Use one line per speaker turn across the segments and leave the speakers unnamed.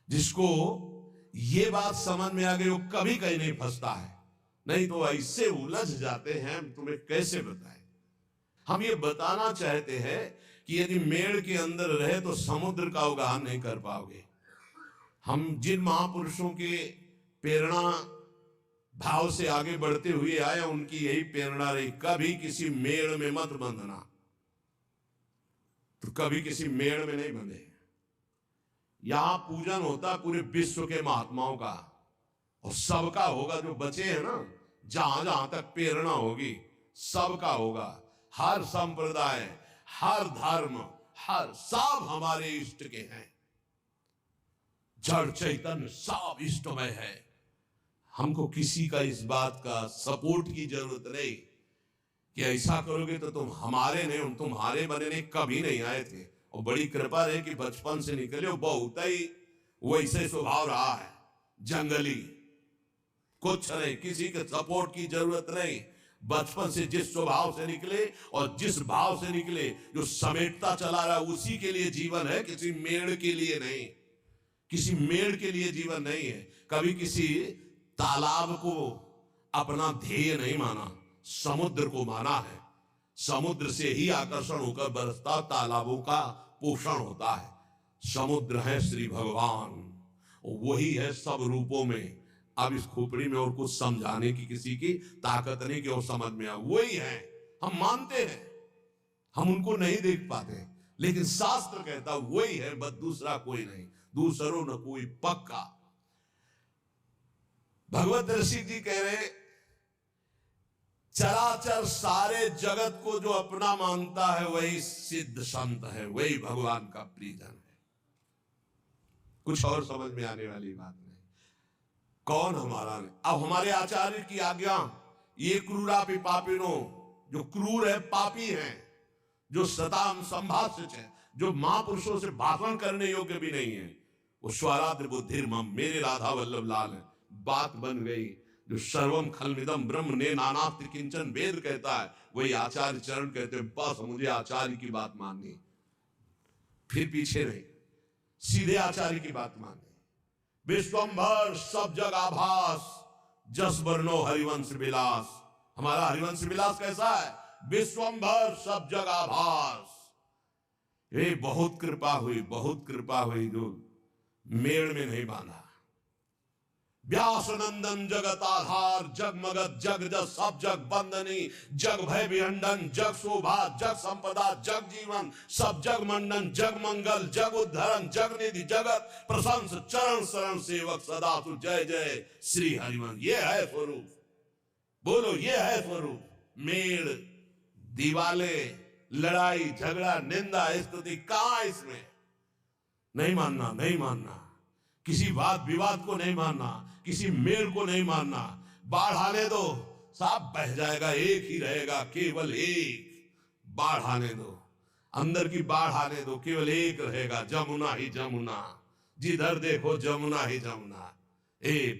जिसको ये बात समझ में आ गई वो कभी कहीं नहीं फंसता है, नहीं तो ऐसे उलझ जाते हैं, हम तुम्हें कैसे बताएं। हम ये बताना चाहते हैं कि यदि मेड़ के अंदर रहे तो समुद्र का अवगाहन नहीं कर पाओगे। हम जिन महापुरुषों के प्रेरणा भाव से आगे बढ़ते हुए आए, उनकी यही प्रेरणा रही, कभी किसी मेड़ में मत बंधना। तो कभी किसी मेड़ में नहीं बंधे। यहां पूजन होता पूरे विश्व के महात्माओं का, और सबका होगा, जो बचे हैं ना, जहां जहां तक प्रेरणा होगी सबका होगा। हर संप्रदाय, हर धर्म, हर सब हमारे इष्ट के हैं। जड़ चैतन्य सब इष्टमय है। हमको किसी का इस बात का सपोर्ट की जरूरत नहीं कि ऐसा करोगे तो तुम हमारे नहीं, हम तुम्हारे बने नहीं, कभी नहीं आए थे। और बड़ी कृपा रहे कि बचपन से निकले हो, बहुत ही वैसे स्वभाव रहा है, जंगली, कुछ नहीं, किसी के सपोर्ट की जरूरत नहीं। बचपन से जिस स्वभाव से निकले और जिस भाव से निकले, जो समेटता चला रहा उसी के लिए जीवन है, किसी मेड़ के लिए नहीं। किसी मेड़ के लिए जीवन नहीं है। कभी किसी तालाब को अपना ध्येय नहीं माना, समुद्र को माना है। समुद्र से ही आकर्षण होकर बरसता तालाबों का पोषण होता है। समुद्र है श्री भगवान, वही है सब रूपों में। अब इस खोपड़ी में और कुछ समझाने की किसी की ताकत नहीं कि वो समझ में आए। वही है, हम मानते हैं, हम उनको नहीं देख पाते, लेकिन शास्त्र कहता वही है, बस दूसरा कोई नहीं, दूसरों न कोई पक्का। भगवत ऋषि जी कह रहे, चराचर सारे जगत को जो अपना मानता है वही सिद्ध संत है, वही भगवान का प्रियजन है। कुछ और समझ में आने वाली बात नहीं। कौन हमारा नहीं। अब हमारे आचार्य की आज्ञा, ये क्रूरापि पापिनो, जो क्रूर है, पापी है, जो सताम संभाषित है, जो महापुरुषों से भाषण करने योग्य भी नहीं है, वो स्वराद्र बुद्धिर्मम, मेरे राधा वल्लभ लाल है। बात बन गई। जो सर्वम खलमिदम ब्रह्म ने नानास्ति किंचन वेद कहता है, वही आचार्य चरण कहते हैं, बस मुझे आचार्य की बात माननी, फिर पीछे नहीं, सीधे आचार्य की बात माननी। विश्वंभर सब जग आभास, जस वर्णो हरिवंश विलास। हमारा हरिवंश विलास कैसा है? विश्वंभर सब जग आभास। ये बहुत कृपा हुई, बहुत कृपा हुई, जो मेड़ में नहीं बांधा। व्यास नंदन जगत आधार, जग मगत जग जस सब जग बंदनी, जग भय विहंडन, जग शोभा, जग संपदा, जग जीवन, सब जग मंडन, जग मंगल, जग उद्धरण, जग निधि, जगत प्रशंस, चरण शरण सेवक सदा तु जय जय श्री हरिवंश। ये है स्वरूप, बोलो ये है स्वरूप। मेड़, दीवाले, लड़ाई झगड़ा, निंदा स्तुति कहां इसमें? नहीं मानना, नहीं मानना। किसी वाद विवाद को नहीं मानना, किसी मेड़ को नहीं मानना। बाढ़ आने दो, सब बह जाएगा, एक ही रहेगा, केवल एक। बाढ़ आने दो, अंदर की बाढ़ आने दो, केवल एक रहेगा, जमुना ही जमुना, जिधर देखो जमुना ही जमुना।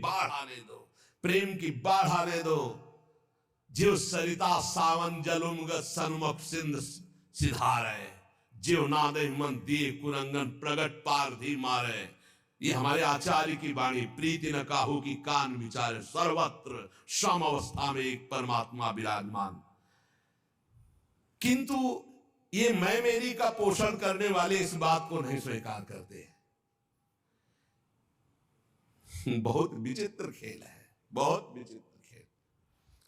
बाढ़ आने दो, प्रेम की बाढ़ आने दो। जीव सरिता सावन जलुमग सन्मुख सिंध सिधारे, जीव नादे मन दिए कुरंगन प्रगट पारधी मारे। ये हमारे आचार्य की वाणी। प्रीति न काहू की कान विचारे, सर्वत्र सम अवस्था में एक परमात्मा विराजमान। किंतु ये मैं मेरी का पोषण करने वाले इस बात को नहीं स्वीकार करते। बहुत विचित्र खेल है, बहुत विचित्र खेल।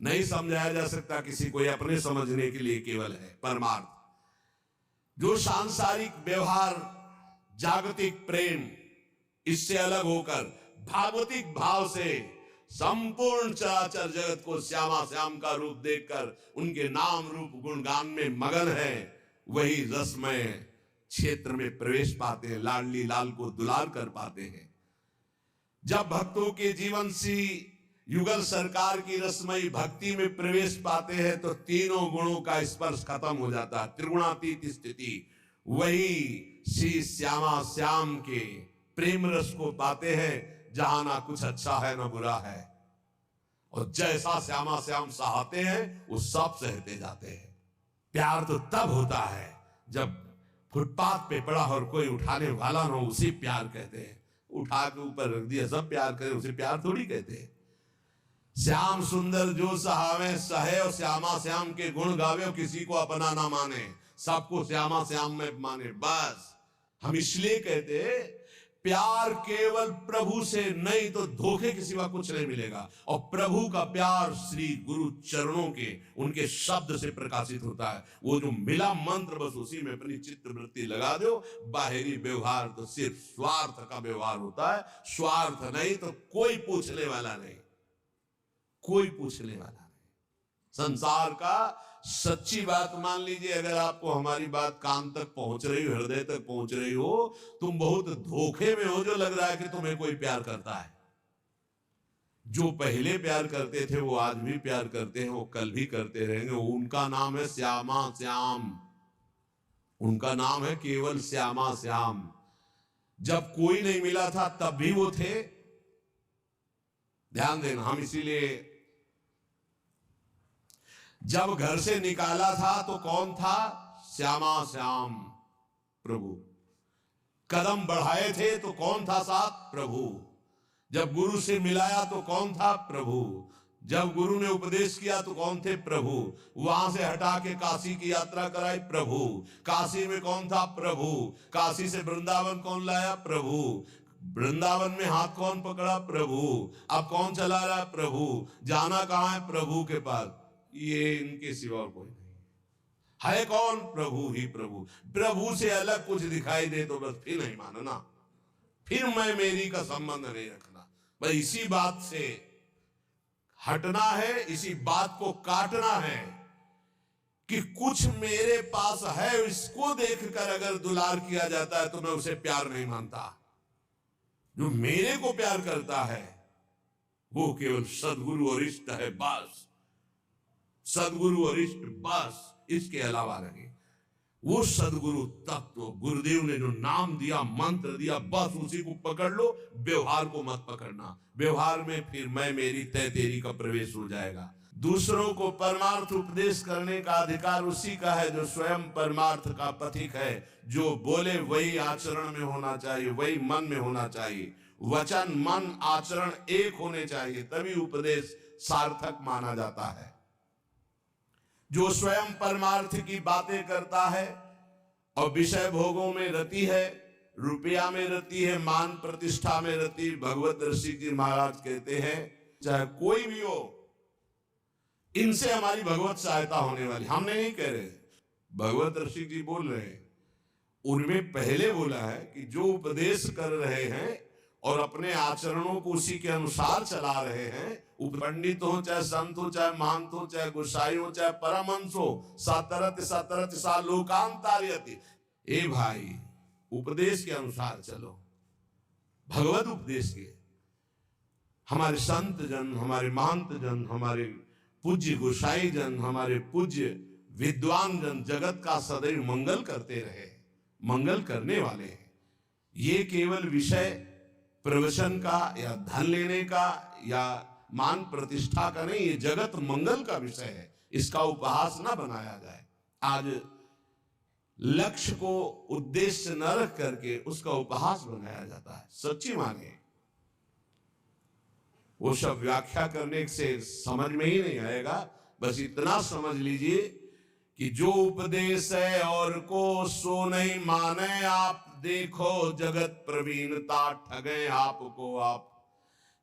नहीं समझाया जा सकता किसी को, अपने समझने के लिए केवल है परमार्थ। जो सांसारिक व्यवहार, जागतिक प्रेम, इससे अलग होकर भागवतिक भाव से संपूर्ण चराचर जगत को श्यामा श्याम का रूप देखकर उनके नाम रूप गुणगान में मगन है, वही रसमय क्षेत्र में प्रवेश पाते हैं, लाडली लाल को दुलार कर पाते हैं। जब भक्तों के जीवन से युगल सरकार की रसमयी भक्ति में प्रवेश पाते हैं तो तीनों गुणों का स्पर्श खत्म हो जाता है, त्रिगुणातीत स्थिति। वही श्री श्यामा श्याम के प्रेम रस को पाते हैं, जहां ना कुछ अच्छा है ना बुरा है। और जैसा श्यामा श्याम सहाते हैं वो सब सहते जाते हैं। प्यार तो तब होता है जब फुटपाथ पे पड़ा और कोई उठाने वाला ना, उसी प्यार कहते हैं। उठा के ऊपर रख दिया, सब प्यार करे, उसे प्यार थोड़ी कहते हैं। श्याम सुंदर जो सहावे सहे और श्यामा श्याम के गुण गावे और किसी को अपना ना माने, सबको श्यामा श्याम में माने। बस हम इसलिए कहते प्यार केवल प्रभु से नहीं तो धोखे के सिवा कुछ नहीं मिलेगा। और प्रभु का प्यार श्री गुरु चरणों के उनके शब्द से प्रकाशित होता है। वो जो मिला मंत्र बस उसी में अपनी चित्त वृत्ति लगा दो। बाहरी व्यवहार तो सिर्फ स्वार्थ का व्यवहार होता है, स्वार्थ नहीं तो कोई पूछने वाला नहीं, कोई पूछने वाला नहीं। संसार का सच्ची बात मान लीजिए, अगर आपको हमारी बात कान तक पहुंच रही हो, हृदय तक पहुंच रही हो, तुम बहुत धोखे में हो जो लग रहा है कि तुम्हें कोई प्यार करता है। जो पहले प्यार करते थे वो आज भी प्यार करते हैं, वो कल भी करते रहेंगे। उनका नाम है श्यामा श्याम, उनका नाम है केवल श्यामा श्याम। जब कोई नहीं मिला था तब भी वो थे। ध्यान देना, हम इसीलिए जब घर से निकाला था तो कौन था? श्यामा श्याम प्रभु। कदम बढ़ाए थे तो कौन था साथ? प्रभु। जब गुरु से मिलाया तो कौन था? प्रभु। जब गुरु ने उपदेश किया तो कौन थे? प्रभु। वहां से हटा के काशी की यात्रा कराई? प्रभु। काशी में कौन था? प्रभु। काशी से वृंदावन कौन लाया? प्रभु। वृंदावन में हाथ कौन पकड़ा? प्रभु। अब कौन चला रहा? प्रभु। जाना कहां है? प्रभु के पास। ये इनके सिवा कोई नहीं है। कौन? प्रभु ही प्रभु। प्रभु से अलग कुछ दिखाई दे तो बस फिर नहीं मानना, फिर मैं मेरी का संबंध नहीं रखना। बस इसी बात से हटना है, इसी बात को काटना है कि कुछ मेरे पास है, इसको देखकर अगर दुलार किया जाता है तो मैं उसे प्यार नहीं मानता। जो मेरे को प्यार करता है वो केवल सदगुरु और इष्ट है, बस। सदगुरु और इष्ट, बस, इसके अलावा नहीं। वो सदगुरु तत्व, गुरुदेव ने जो नाम दिया, मंत्र दिया, बस उसी को पकड़ लो। व्यवहार को मत पकड़ना। व्यवहार में फिर मैं मेरी तय तेरी का प्रवेश हो जाएगा। दूसरों को परमार्थ उपदेश करने का अधिकार उसी का है जो स्वयं परमार्थ का पथिक है। जो बोले वही आचरण में होना चाहिए, वही मन में होना चाहिए। वचन मन आचरण एक होने चाहिए, तभी उपदेश सार्थक माना जाता है। जो स्वयं परमार्थ की बातें करता है और विषय भोगों में रति है, रुपया में रति है, मान प्रतिष्ठा में रति, भगवत ऋषि जी महाराज कहते हैं चाहे कोई भी हो, इनसे हमारी भगवत सहायता होने वाली। हमने नहीं कह रहे, भगवत ऋषि जी बोल रहे हैं। उनमें पहले बोला है कि जो उपदेश कर रहे हैं और अपने आचरणों को उसी के अनुसार चला रहे हैं, पंडित हो चाहे संत हो चाहे महंत हो चाहे गोसाई हो चाहे परमहंस हो, सतरत सतरत सा लोकांतार्यति। ए भाई, उपदेश के अनुसार चलो, भगवत उपदेश के। हमारे संत जन, हमारे महंत जन, हमारे पूज्य गोसाई जन, हमारे पूज्य विद्वान जन जगत का सदैव मंगल करते रहे, मंगल करने वाले हैं। ये केवल विषय प्रवचन का या धन लेने का या मान प्रतिष्ठा का नहीं, ये जगत मंगल का विषय है। इसका उपहास ना बनाया जाए। आज लक्ष्य को उद्देश्य न रख करके उसका उपहास बनाया जाता है। सच्ची माने वो सब व्याख्या करने से समझ में ही नहीं आएगा। बस इतना समझ लीजिए कि जो उपदेश है और को सो नहीं माने आप, देखो जगत प्रवीणता ठगे आपको आप।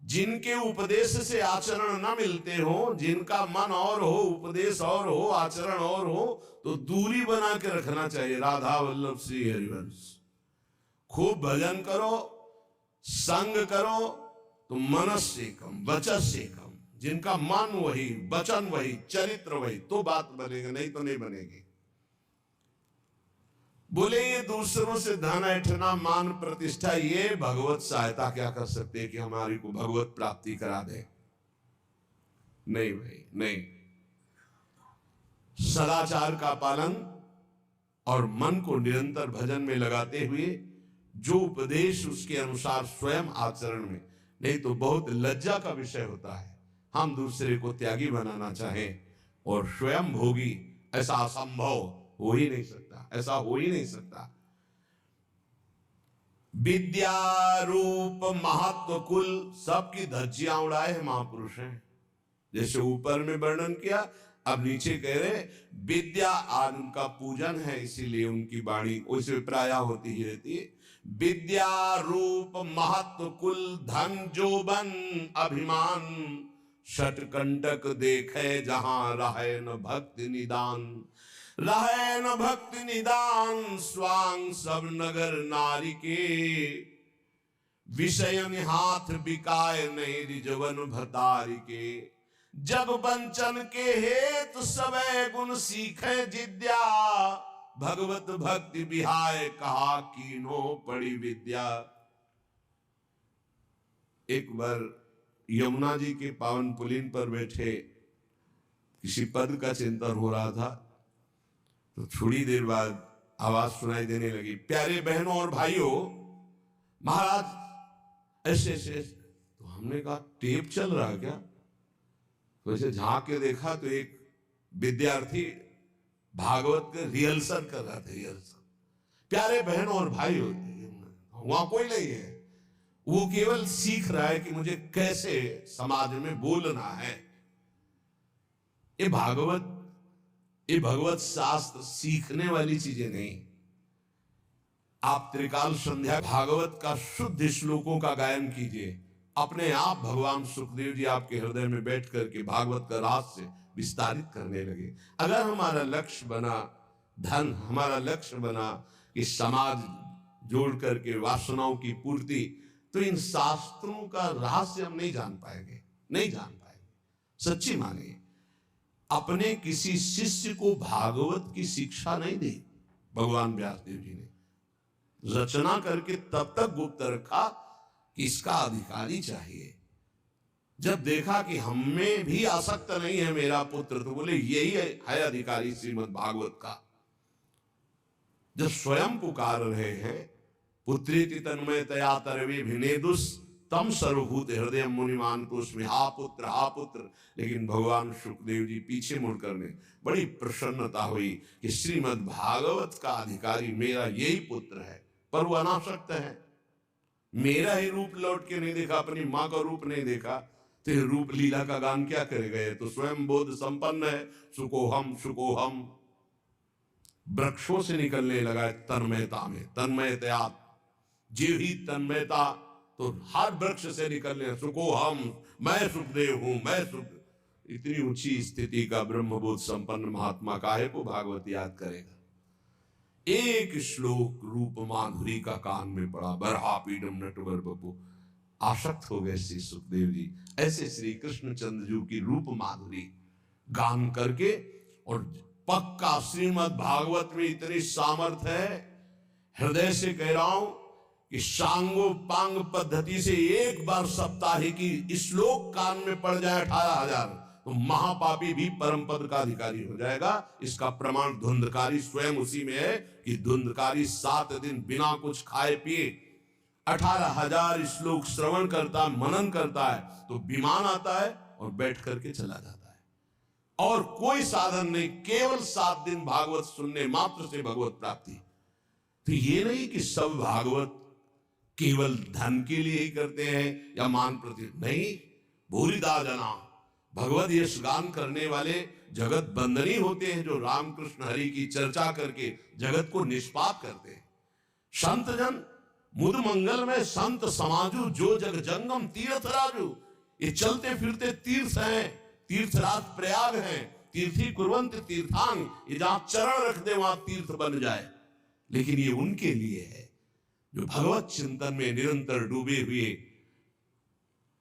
जिनके उपदेश से आचरण न मिलते हो, जिनका मन और हो, उपदेश और हो, आचरण और हो, तो दूरी बना के रखना चाहिए। राधा वल्लभ श्री हरिवंश। खूब भजन करो, संग करो, तो मनस से कम वचस से कम। जिनका मन वही, वचन वही, चरित्र वही, तो बात बनेगा, नहीं तो नहीं बनेगी। बोले ये दूसरों से धन ऐठना, मान प्रतिष्ठा, ये भगवत सहायता क्या कर सकते हैं कि हमारी को भगवत प्राप्ति करा दे? नहीं भाई, नहीं। सदाचार का पालन और मन को निरंतर भजन में लगाते हुए जो उपदेश उसके अनुसार स्वयं आचरण में, नहीं तो बहुत लज्जा का विषय होता है हम दूसरे को त्यागी बनाना चाहें और स्वयं भोगी। ऐसा असंभव हो ही नहीं सकता, ऐसा हो ही नहीं सकता। विद्या रूप महत्व कुल सबकी धज्जियां उड़ाए हैं महापुरुष हैं। जैसे ऊपर में वर्णन किया, अब नीचे कह रहे विद्या आज उनका पूजन है, इसीलिए उनकी वाणी वैसे प्राय होती ही रहती है। विद्या रूप महत्व कुल धन जोबन अभिमान, षटकंटक देखे जहां रहे न भक्ति निदान। रहे न भक्ति निदान स्वांग सब नगर नारी के, विषयन हाथ बिकाए नहीं रिजवन भतारी के। जग बंचन के हेतु सबे गुण सीखे जिद्या, भगवत भक्ति बिहाय कहा कीनो पड़ी विद्या। एक बार यमुना जी के पावन पुलिन पर बैठे किसी पद का चिंतन हो रहा था, तो थोड़ी देर बाद आवाज सुनाई देने लगी, प्यारे बहनों और भाइयों, महाराज ऐसे ऐसे। तो हमने कहा टेप चल रहा क्या? तो ऐसे झांक के देखा तो एक विद्यार्थी भागवत के रिहर्सल कर रहा था। रिहर्सल, प्यारे बहनों और भाइयों, वहां कोई नहीं है, वो केवल सीख रहा है कि मुझे कैसे समाज में बोलना है। ये भगवत शास्त्र सीखने वाली चीजें नहीं। आप त्रिकाल संध्या भागवत का शुद्ध श्लोकों का गायन कीजिए, अपने आप भगवान सुखदेव जी आपके हृदय में बैठ करके भागवत का रहस्य विस्तारित करने लगे। अगर हमारा लक्ष्य बना धन, हमारा लक्ष्य बना कि समाज जोड़ करके वासनाओं की पूर्ति, तो इन शास्त्रों का रहस्य हम नहीं जान पाएंगे, नहीं जान पाएंगे। सच्ची मानिए, अपने किसी शिष्य को भागवत की शिक्षा नहीं दी भगवान व्यासदेव जी ने, रचना करके तब तक गुप्त रखा कि इसका अधिकारी चाहिए। जब देखा कि हमें भी आसक्त नहीं है मेरा पुत्र, तो बोले यही है अधिकारी श्रीमद् भागवत का। जब स्वयं पुकार रहे हैं, पुत्रेति तन्मयतया तरवे भिनेदुस तम सर्वभूत हृदय मुनिमान पुष्मि, हा पुत्र। लेकिन भगवान सुखदेव जी पीछे मुड़कर ने बड़ी प्रसन्नता हुई कि श्रीमद् भागवत का अधिकारी मेरा यही पुत्र है। पर वो अनासक्त है, मेरा ही रूप लौट के नहीं देखा, अपनी मां का रूप नहीं देखा, तो रूप लीला का गान क्या करेगा? तो स्वयं बोध संपन्न है, सुकोहम वृक्षों से निकलने लगा तन्मयता में, तन्मयता जीव ही तन्मयता, तो हर वृक्ष से निकलने सुकोहम, मैं सुखदेव हूं, मैं सुख। इतनी ऊंची स्थिति का ब्रह्मबोध संपन्न महात्मा काहे को भागवत याद करेगा? एक श्लोक रूप माधुरी का कान में पड़ा, बरहा पीडम नटवर बपू, आसक्त हो गए श्री सुखदेव जी। ऐसे श्री कृष्णचंद्र जी की रूप माधुरी गान करके, और पक्का श्रीमद् भागवत में इतनी सामर्थ्य है, हृदय से कह रहा हूं कि सांगोपांग पद्धति से एक बार सप्ताह की श्लोक कान में पड़ जाए 18,000, तो महापापी भी परम पद का अधिकारी हो जाएगा। इसका प्रमाण धुंधकारी स्वयं उसी में है कि धुंधकारी 7 दिन बिना कुछ खाए पिए 18,000 श्लोक श्रवण करता, मनन करता है, तो विमान आता है और बैठ करके चला जाता है, और कोई साधन नहीं, केवल 7 दिन भागवत सुनने मात्र से भगवत प्राप्ति। तो ये नहीं कि सब भागवत केवल धन के लिए ही करते हैं या मान प्रति, नहीं। भूरिदा जना भगवत यश गान करने वाले जगत बंदनी होते हैं, जो रामकृष्ण हरि की चर्चा करके जगत को निष्पाप करते हैं। संत जन मुद मंगल में संत समाजू, जो जग जंगम तीर्थ राजू। ये चलते फिरते तीर्थ हैं, तीर्थराज प्रयाग हैं, तीर्थी कुर्वंत तीर्थांग, ये जहां चरण रख दे वहां तीर्थ बन जाए। लेकिन ये उनके लिए है जो भगवत चिंतन में निरंतर डूबे हुए,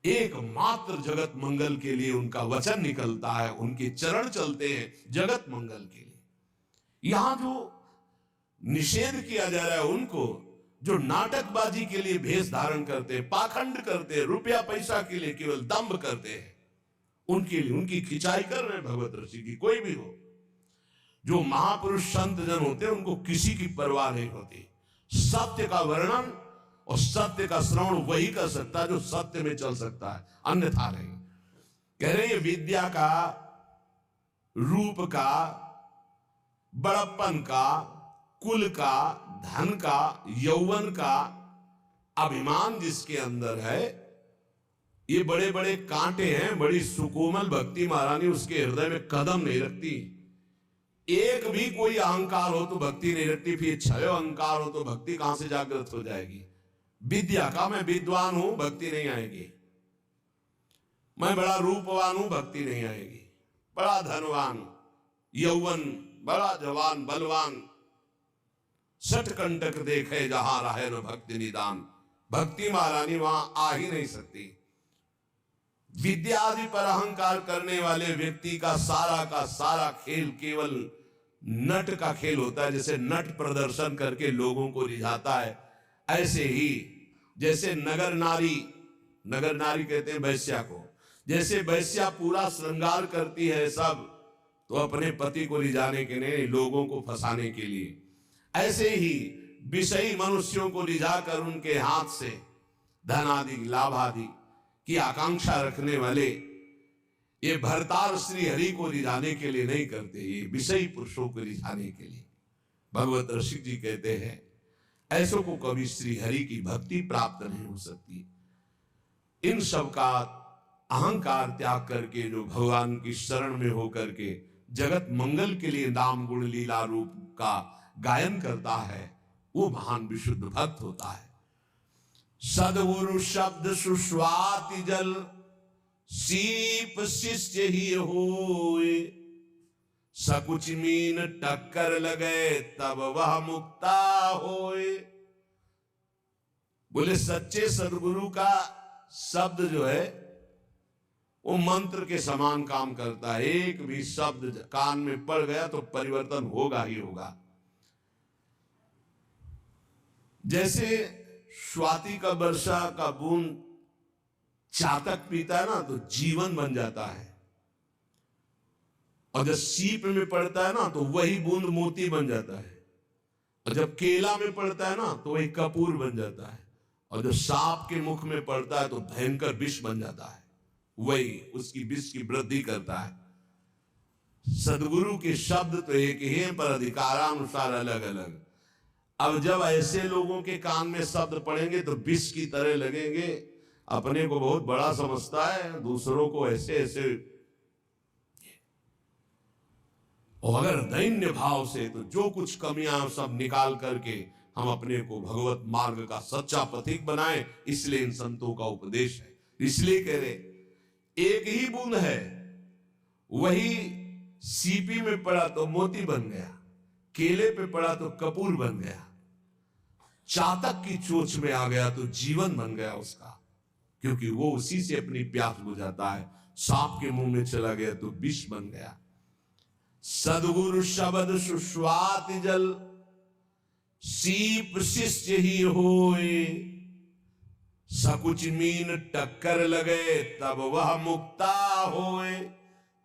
एकमात्र जगत मंगल के लिए उनका वचन निकलता है, उनके चरण चलते हैं जगत मंगल के लिए। यहां जो निषेध किया जा रहा है उनको, जो नाटकबाजी के लिए भेष धारण करते हैं, पाखंड करते हैं, रुपया पैसा के लिए केवल दंभ करते हैं, उनके लिए उनकी खिंचाई कर रहे हैं भगवत ऋषि की। कोई भी हो, जो महापुरुष संत जन होते हैं उनको किसी की परवाह नहीं होती। सत्य का वर्णन और सत्य का श्रवण वही कर सकता है जो सत्य में चल सकता है, अन्यथा नहीं। कह रहे हैं विद्या का, रूप का, बड़प्पन का, कुल का, धन का, यौवन का, अभिमान जिसके अंदर है, ये बड़े बड़े कांटे हैं, बड़ी सुकोमल भक्ति महारानी उसके हृदय में कदम नहीं रखती। एक भी कोई अहंकार हो तो भक्ति नहीं रखती, फिर क्षय अहंकार हो तो भक्ति कहां से जागृत हो जाएगी। विद्या का मैं विद्वान हूं, भक्ति नहीं आएगी। मैं बड़ा रूपवान हूं, भक्ति नहीं आएगी। बड़ा धनवान, यौवन, बड़ा जवान, बलवान, सठ कंटक देखे जहां रहे न भक्ति निदान, भक्ति महारानी वहां आ ही नहीं सकती। विद्या आदि पर अहंकार करने वाले व्यक्ति का सारा खेल केवल नट का खेल होता है। जैसे नट प्रदर्शन करके लोगों को रिझाता है, ऐसे ही जैसे नगर नारी कहते हैं वैश्या को, जैसे वैश्या पूरा श्रृंगार करती है सब तो अपने पति को रिझाने के लिए, लोगों को फंसाने के लिए, ऐसे ही विषयी मनुष्यों को रिझाकर उनके हाथ से धन आदि लाभ आदि की आकांक्षा रखने वाले ये भरतार श्री हरि को रिझाने के लिए नहीं करते, ये विषयी पुरुषों को रिझाने के लिए। भगवत रसिक जी कहते हैं ऐसों को कभी श्री हरि की भक्ति प्राप्त नहीं हो सकती। इन सब का अहंकार त्याग करके जो भगवान की शरण में होकर के जगत मंगल के लिए नाम गुण लीला रूप का गायन करता है, वो महान विशुद्ध भक्त होता है। सद्गुरु शब्द सुस्वाति जल, सीप शिष्य ही होए, सकुच मीन टक्कर लगे तब वह मुक्ता होए। बोले सच्चे सदगुरु का शब्द जो है वो मंत्र के समान काम करता है। एक भी शब्द कान में पड़ गया तो परिवर्तन होगा ही होगा। जैसे स्वाति का वर्षा का बूंद चातक पीता है ना तो जीवन बन जाता है, और जब सीप में पड़ता है ना तो वही बूंद मोती बन जाता है, और जब केला में पड़ता है ना तो वही कपूर बन जाता है, और जब सांप के मुख में पड़ता है तो भयंकर विष बन जाता है, वही उसकी विष की वृद्धि करता है। सदगुरु के शब्द तो एक ही है पर अधिकारानुसार अलग अलग। अब जब ऐसे लोगों के कान में शब्द पड़ेंगे तो विष की तरह लगेंगे। अपने को बहुत बड़ा समझता है, दूसरों को ऐसे ऐसे। और अगर दैन्य भाव से तो जो कुछ कमियां सब निकाल करके हम अपने को भगवत मार्ग का सच्चा पथिक बनाएं, इसलिए इन संतों का उपदेश है। इसलिए कह रहे एक ही बूंद है, वही सीपी में पड़ा तो मोती बन गया, केले पे पड़ा तो कपूर बन गया, चातक की चोंच में आ गया तो जीवन बन गया उसका, क्योंकि वो उसी से अपनी प्यास बुझाता है। सांप के मुंह में चला गया तो विष बन गया। सद्गुरु शब्द सुस्वाति जल, सीप शिष्य ही होए, सकुच मीन टक्कर लगे तब वह मुक्ता होए,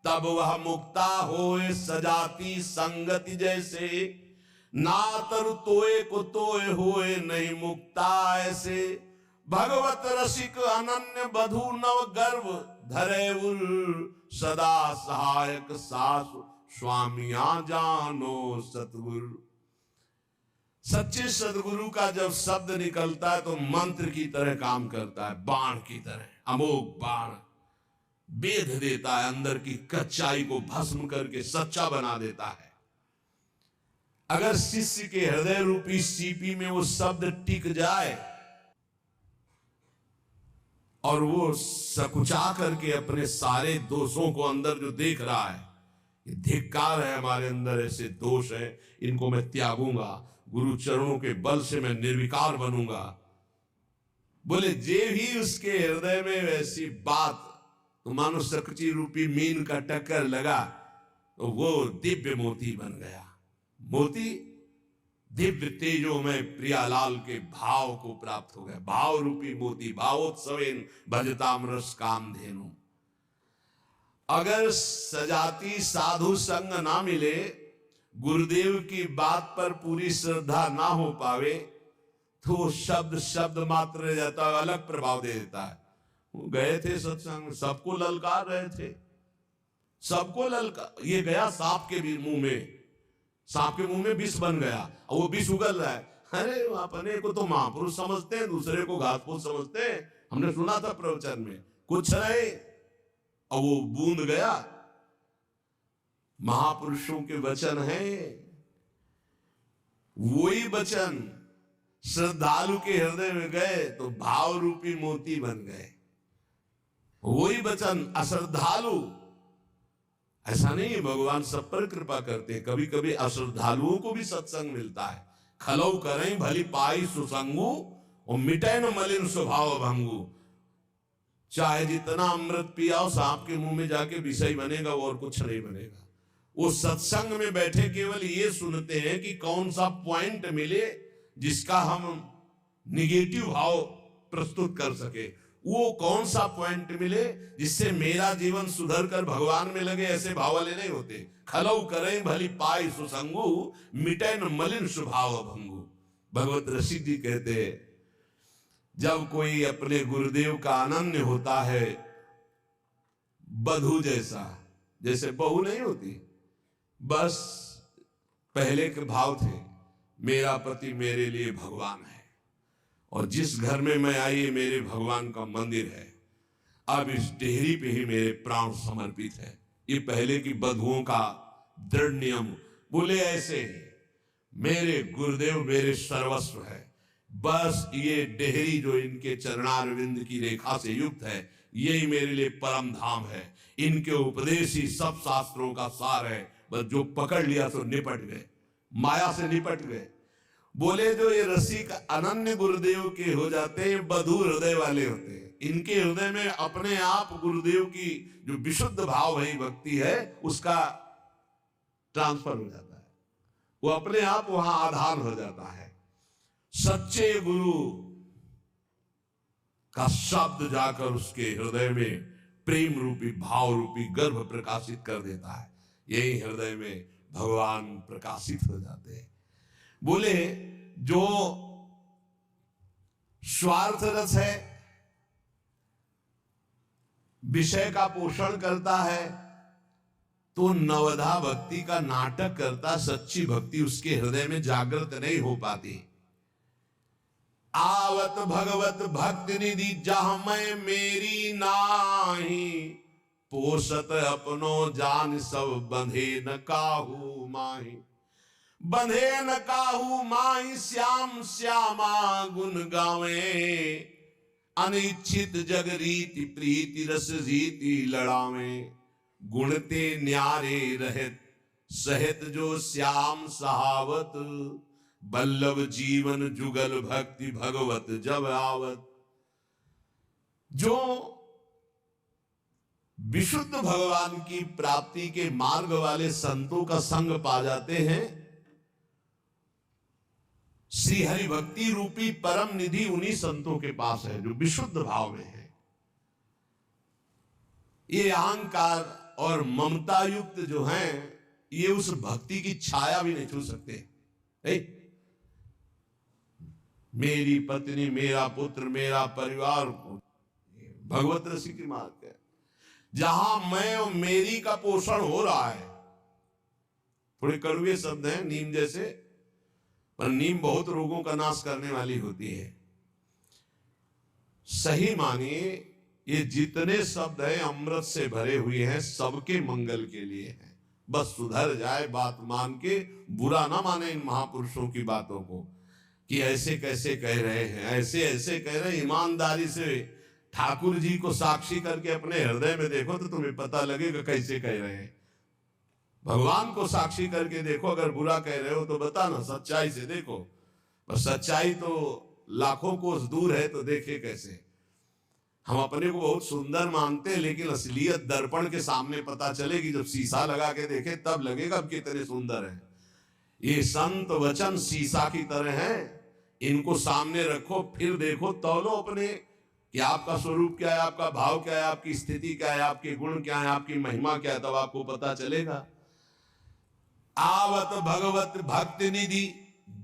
तब वह मुक्ता होए। सजाती संगति जैसे, ना तरु तोए को तोए होए नहीं मुक्ता ऐसे। भगवत रसिक अनन्य बधु नव गर्भ धरे उर, सदा सहायक सासु स्वामिया जानो सतगुरु। सच्चे सदगुरु का जब शब्द निकलता है तो मंत्र की तरह काम करता है, बाण की तरह, अमोघ बाण बेध देता है, अंदर की कच्चाई को भस्म करके सच्चा बना देता है। अगर शिष्य के हृदय रूपी सीपी में वो शब्द टिक जाए और वो सकुचा करके अपने सारे दोषों को अंदर जो देख रहा है, ये धिक्कार है, हमारे अंदर ऐसे दोष है, इनको मैं त्यागूंगा, गुरु चरणों के बल से मैं निर्विकार बनूंगा। बोले जे भी उसके हृदय में वैसी बात तो मानो सकची रूपी मीन का टक्कर लगा तो वो दिव्य मोती बन गया। मोती दिव्य तेजो में प्रियालाल के भाव को प्राप्त हो गया। भाव रूपी मोती, भावोत्सवेन भजताम रस कामधेनु। अगर सजाती साधु संग ना मिले, गुरुदेव की बात पर पूरी श्रद्धा ना हो पावे तो शब्द शब्द मात्र रह जाता है, अलग प्रभाव दे देता है। वो गए थे सत्संग, सबको ललकार रहे थे, सबको ललकार। ये गया सांप के मुंह में, सांप के मुंह में विष बन गया और वो विष उगल रहा है, अरे अपने को तो महापुरुष समझते हैं, दूसरे को घासपूस समझते हैं। हमने सुना था प्रवचन में, कुछ नहीं और वो बूंद गया। महापुरुषों के वचन हैं, वही वचन श्रद्धालु के हृदय में गए तो भाव रूपी मोती बन गए। वही वचन अश्रद्धालु, ऐसा नहीं है भगवान सब पर कृपा करते हैं, कभी कभी अश्रद्धालुओं को भी सत्संग मिलता है। खलऊ करें भली पाई सुसंगु और मिटे न मलिन स्वभाव भंगु। चाहे जितना अमृत पियाओ, सांप के मुंह में जाके विषय बनेगा, वो और कुछ नहीं बनेगा। वो सत्संग में बैठे केवल ये सुनते हैं कि कौन सा पॉइंट मिले जिसका हम निगेटिव भाव प्रस्तुत कर सके, वो कौन सा पॉइंट मिले जिससे मेरा जीवन सुधर कर भगवान में लगे, ऐसे भाव वाले नहीं होते। खलऊ करें भली पाई सुसंगु मिटे न मलिन स्वभाव भंगु। भगवत ऋषि जी कहते हैं, जब कोई अपने गुरुदेव का अनन्य होता है, बधू जैसा, जैसे बहू नहीं होती, बस पहले के भाव थे, मेरा पति मेरे लिए भगवान है और जिस घर में मैं आई है मेरे भगवान का मंदिर है, अब इस डेहरी पे ही मेरे प्राण समर्पित है। ये पहले की बधुओं का दृढ़ नियम। बोले ऐसे मेरे गुरुदेव मेरे सर्वस्व है, बस ये डेहरी जो इनके चरणारविंद की रेखा से युक्त है, यही मेरे लिए परम धाम है। इनके उपदेश ही सब शास्त्रों का सार है, बस जो पकड़ लिया तो निपट गए, माया से निपट गए। बोले जो ये रसिक अनन्य गुरुदेव के हो जाते हैं, बधू हृदय वाले होते हैं। इनके हृदय में अपने आप गुरुदेव की जो विशुद्ध भाव भई भक्ति है उसका ट्रांसफर हो जाता है, वो अपने आप वहां आधान हो जाता है। सच्चे गुरु का शब्द जाकर उसके हृदय में प्रेम रूपी भाव रूपी गर्भ प्रकाशित कर देता है, यही हृदय में भगवान प्रकाशित हो जाते हैं। बोले जो स्वार्थ रस है, विषय का पोषण करता है, तो नवधा भक्ति का नाटक करता, सच्ची भक्ति उसके हृदय में जागृत नहीं हो पाती। आवत भगवत भक्ति निधि जहां मैं मेरी नाही, पोषत अपनो जान सब बंधे न काहू माही। बंधे न काहू माही श्याम श्यामा गुण गावे, अनिच्छित जग रीति प्रीति रस रीति लड़ावे। गुणते न्यारे रहत सहित जो श्याम सहावत, बल्लभ जीवन जुगल भक्ति भगवत जब आवत। जो विशुद्ध भगवान की प्राप्ति के मार्ग वाले संतों का संग पा जाते हैं, श्री हरि भक्ति रूपी परम निधि उन्हीं संतों के पास है जो विशुद्ध भाव में है। ये अहंकार और ममता युक्त जो हैं, ये उस भक्ति की छाया भी नहीं छू सकते। मेरी पत्नी, मेरा पुत्र, मेरा परिवार, भगवत रसी की मार्ग है। जहां मैं और मेरी का पोषण हो रहा है, थोड़े कड़वे शब्द हैं नीम जैसे, पर नीम बहुत रोगों का नाश करने वाली होती है। सही मानिए ये जितने शब्द हैं अमृत से भरे हुए हैं, सबके मंगल के लिए हैं। बस सुधर जाए, बात मान के बुरा ना माने इन महापुरुषों की बातों को कि ऐसे कैसे कह रहे हैं, ऐसे ऐसे कह रहे हैं। ईमानदारी से ठाकुर जी को साक्षी करके अपने हृदय में देखो तो तुम्हें पता लगेगा कैसे कह रहे हैं। भगवान को साक्षी करके देखो, अगर बुरा कह रहे हो तो बताना, सच्चाई से देखो। बस सच्चाई तो लाखों कोस दूर है, तो देखे कैसे। हम अपने को बहुत सुंदर मानते हैं, लेकिन असलियत दर्पण के सामने पता चलेगी। जब शीशा लगा के देखे तब लगेगा अब कितने सुंदर है। ये संत वचन शीशा की तरह हैं, इनको सामने रखो, फिर देखो, तौलो अपने कि आपका स्वरूप क्या है, आपका भाव क्या है, आपकी स्थिति क्या है, आपके गुण क्या है, आपकी महिमा क्या है, तब आपको पता चलेगा। आवत भगवत भक्ति निधि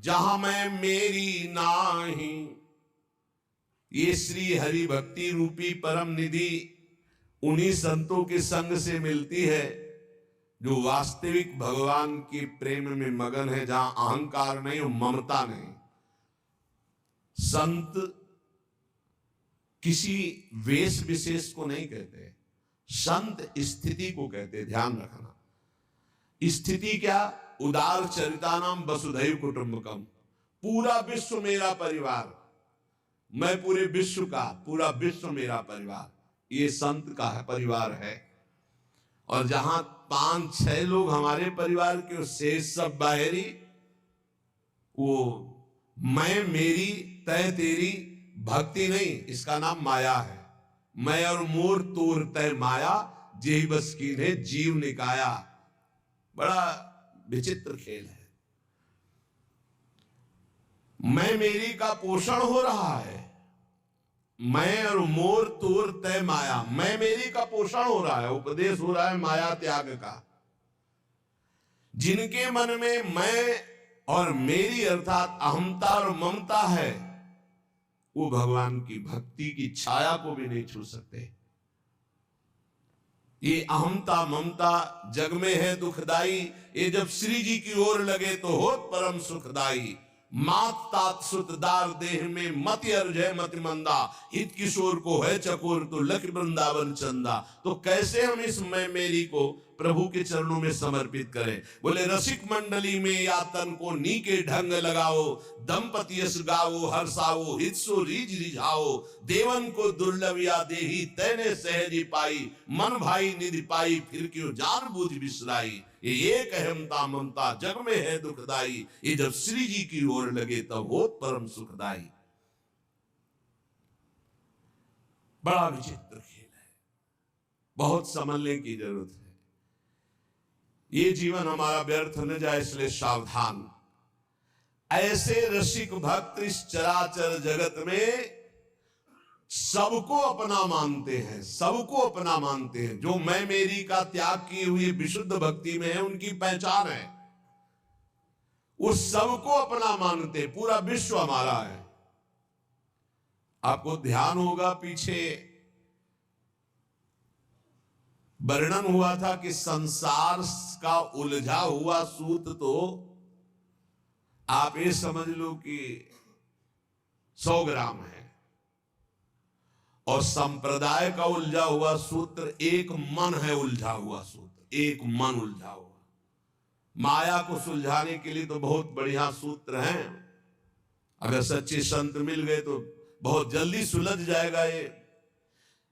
जहां मैं मेरी नाही, ये श्री हरि भक्ति रूपी परम निधि उन्हीं संतों के संग से मिलती है जो वास्तविक भगवान के प्रेम में मगन है, जहां अहंकार नहीं और ममता नहीं। संत किसी वेश विशेष को नहीं कहते, संत स्थिति को कहते। ध्यान रखना, स्थिति क्या? उदार चरितानाम वसुधैव कुटुंबकम, पूरा विश्व मेरा परिवार, मैं पूरे विश्व का, पूरा विश्व मेरा परिवार, ये संत का है, परिवार है। और जहां 5-6 लोग हमारे परिवार के, शेष सब बाहरी, वो मैं मेरी तय तेरी भक्ति नहीं, इसका नाम माया है। मैं और मोर तोर तय माया, जेहि बस कीन्हे जीव निकाया। बड़ा विचित्र खेल है। मैं मेरी का पोषण हो रहा है, मैं और मोर तोर तय माया, मैं मेरी का पोषण हो रहा है, उपदेश हो रहा है माया त्याग का। जिनके मन में मैं और मेरी अर्थात अहमता और ममता है, वो भगवान की भक्ति की छाया को भी नहीं छू सकते। ये अहमता ममता जग में है दुखदाई, ये जब श्री जी की ओर लगे तो होत परम सुखदाई। मात तात सुतदार देह में मति अर्जय मति मंदा, हित किशोर को है चकोर तो लख वृंदावन चंदा। तो कैसे हम इस मैं मेरी को प्रभु के चरणों में समर्पित करें? बोले रसिक मंडली में या तन को नी के ढंग लगाओ, दंपति यश गाओ हर्षाओ, हित सो रीज रिझाओ। देवन को दुर्लभ या देही तैने सहजी पाई, मन भाई निधि पाई फिर क्यों जान बूझ बिसराई। ये एक अहमता ममता जग में है दुखदाई, ये जब श्री जी की ओर लगे तब होत परम सुखदाई। बड़ा विचित्र खेल है, बहुत समझने की जरूरत है। ये जीवन हमारा व्यर्थ न जाए, इसलिए सावधान। ऐसे रसिक भक्त इस चराचर जगत में सबको अपना मानते हैं, सबको अपना मानते हैं। जो मैं मेरी का त्याग किए हुए विशुद्ध भक्ति में है, उनकी पहचान है, वो सबको अपना मानते। पूरा विश्व हमारा है। आपको ध्यान होगा पीछे वर्णन हुआ था कि संसार का उलझा हुआ सूत, तो आप ये समझ लो कि 100 ग्राम है, और संप्रदाय का उलझा हुआ सूत्र एक मन है। उलझा हुआ सूत्र एक मन उलझा हुआ। माया को सुलझाने के लिए तो बहुत बढ़िया सूत्र हैं, अगर सच्चे संत मिल गए तो बहुत जल्दी सुलझ जाएगा ये।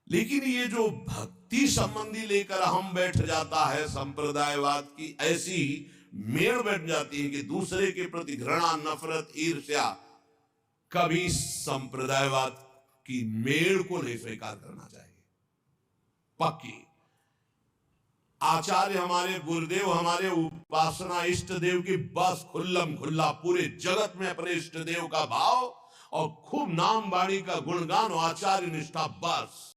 लेकिन ये जो भक्ति संबंधी लेकर हम बैठ जाता है संप्रदायवाद की, ऐसी मेड़ बैठ जाती है कि दूसरे के प्रति घृणा, नफरत, ईर्ष्या, कभी संप्रदायवाद की मेड़ को नहीं स्वीकार करना चाहिए। पक्की आचार्य हमारे गुरुदेव, हमारे उपासना इष्ट देव की बस खुल्लम खुल्ला पूरे जगत में अपने इष्ट देव का भाव और खूब नाम वाणी का गुणगान और आचार्य निष्ठा, बस